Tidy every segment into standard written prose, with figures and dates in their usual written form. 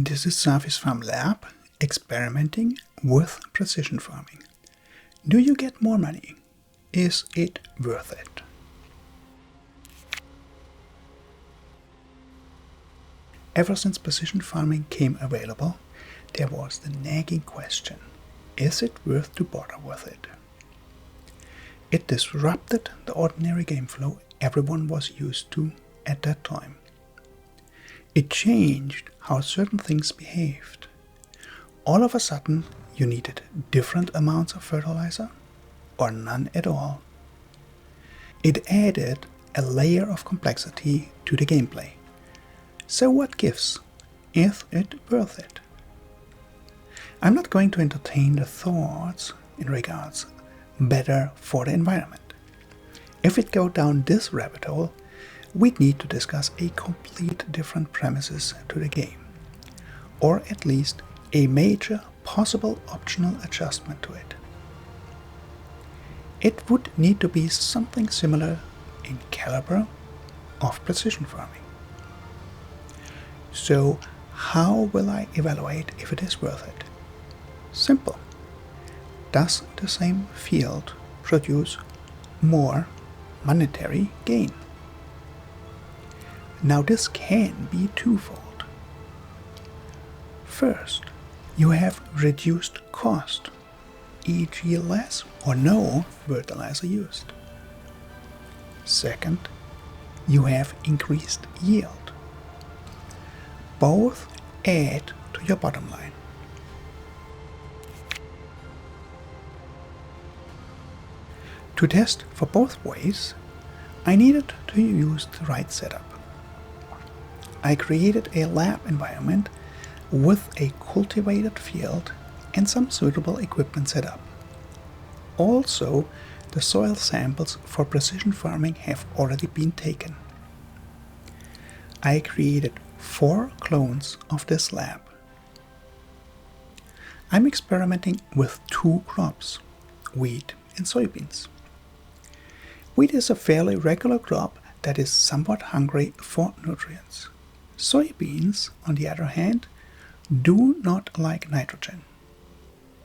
This is Surface Farm Lab experimenting with precision farming. Do you get more money? Is it worth it? Ever since precision farming came available, there was the nagging question, is it worth to bother with it? It disrupted the ordinary game flow everyone was used to at that time. It changed how certain things behaved. All of a sudden, you needed different amounts of fertilizer or none at all. It added a layer of complexity to the gameplay. So what gives? Is it worth it? I'm not going to entertain the thoughts in regards better for the environment. If we go down this rabbit hole, we'd need to discuss a complete different premises to the game, or at least a major possible optional adjustment to it. It would need to be something similar in caliber of precision farming. So how will I evaluate if it is worth it? Simple. Does the same field produce more monetary gain? Now this can be twofold. First, you have reduced cost, e.g. less or no fertilizer used. Second, you have increased yield. Both add to your bottom line. To test for both ways, I needed to use the right setup. I created a lab environment with a cultivated field and some suitable equipment set up. Also, the soil samples for precision farming have already been taken. I created 4 clones of this lab. I'm experimenting with 2 crops, wheat and soybeans. Wheat is a fairly regular crop that is somewhat hungry for nutrients. Soybeans, on the other hand, do not like nitrogen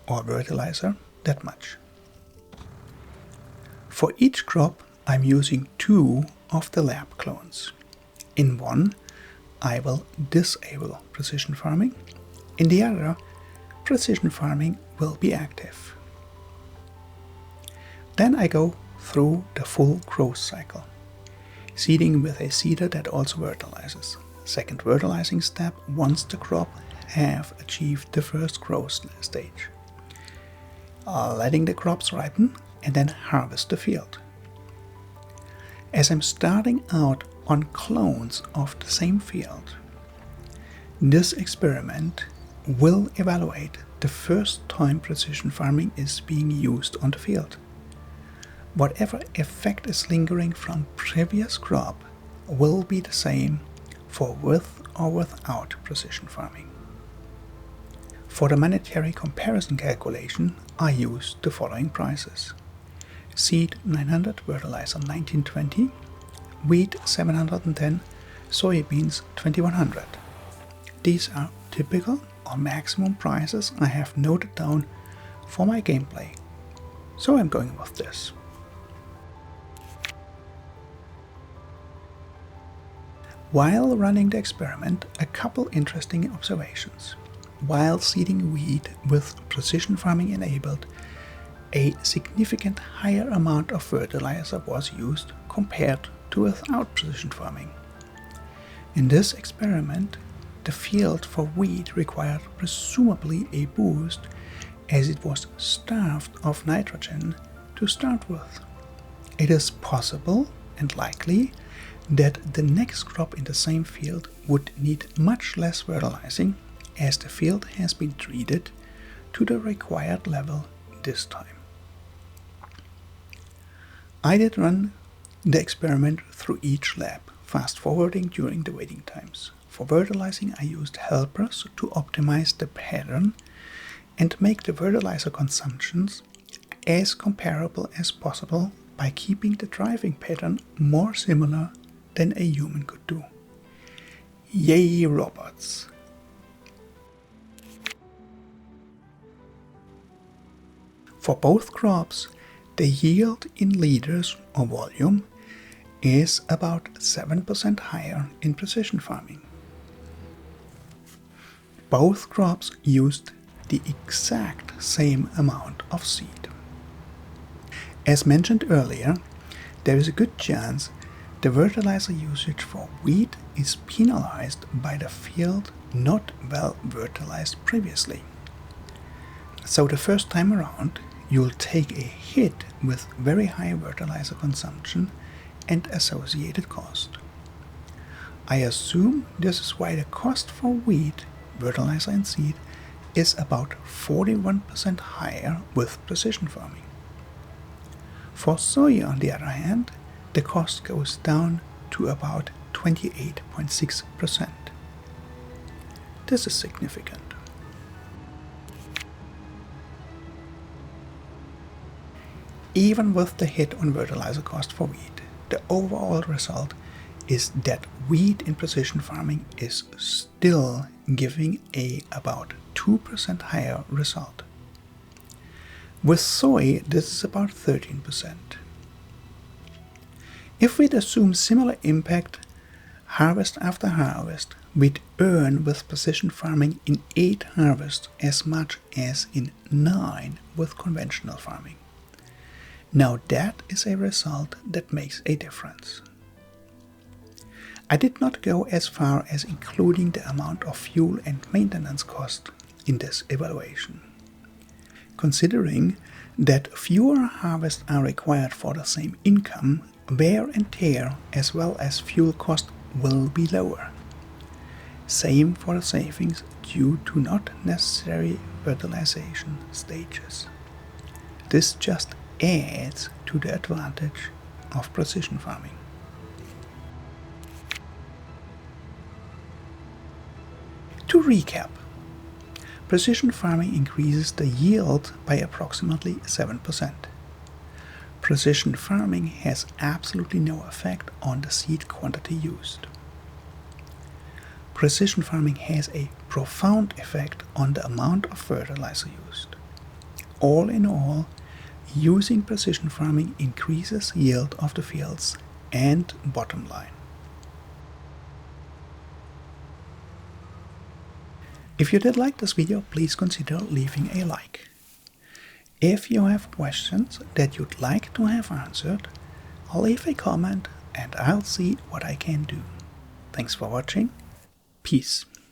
or fertilizer that much. For each crop, I'm using 2 of the lab clones. In one, I will disable precision farming. In the other, precision farming will be active. Then I go through the full growth cycle, seeding with a seeder that also fertilizes. Second fertilizing step once the crop have achieved the first growth stage. Letting the crops ripen and then harvest the field. As I'm starting out on clones of the same field, this experiment will evaluate the first time precision farming is being used on the field. Whatever effect is lingering from previous crop will be the same for with or without precision farming. For the monetary comparison calculation, I used the following prices. Seed 900, fertilizer 1920, wheat 710, soybeans 2100. These are typical or maximum prices I have noted down for my gameplay, so I'm going with this. While running the experiment, a couple interesting observations. While seeding wheat with precision farming enabled, a significant higher amount of fertilizer was used compared to without precision farming. In this experiment, the field for wheat required presumably a boost as it was starved of nitrogen to start with. It is possible and likely that the next crop in the same field would need much less fertilizing as the field has been treated to the required level this time. I did run the experiment through each lab, fast forwarding during the waiting times. For fertilizing, I used helpers to optimize the pattern and make the fertilizer consumptions as comparable as possible by keeping the driving pattern more similar than a human could do. Yay, robots! For both crops, the yield in liters or volume is about 7% higher in precision farming. Both crops used the exact same amount of seed. As mentioned earlier, there is a good chance the fertilizer usage for wheat is penalized by the field not well fertilized previously. So the first time around, you'll take a hit with very high fertilizer consumption and associated cost. I assume this is why the cost for wheat, fertilizer and seed is about 41% higher with precision farming. For soy, on the other hand, the cost goes down to about 28.6%. This is significant. Even with the hit on fertilizer cost for wheat, the overall result is that wheat in precision farming is still giving a about 2% higher result. With soy, this is about 13%. If we'd assume similar impact harvest after harvest, we'd earn with precision farming in 8 harvests as much as in 9 with conventional farming. Now that is a result that makes a difference. I did not go as far as including the amount of fuel and maintenance cost in this evaluation. Considering that fewer harvests are required for the same income, wear and tear as well as fuel cost will be lower. Same for the savings due to not necessary fertilization stages. This just adds to the advantage of precision farming. To recap, precision farming increases the yield by approximately 7%. Precision farming has absolutely no effect on the seed quantity used. Precision farming has a profound effect on the amount of fertilizer used. All in all, using precision farming increases yield of the fields and bottom line. If you did like this video, please consider leaving a like. If you have questions that you'd like to have answered, leave a comment and I'll see what I can do. Thanks for watching. Peace.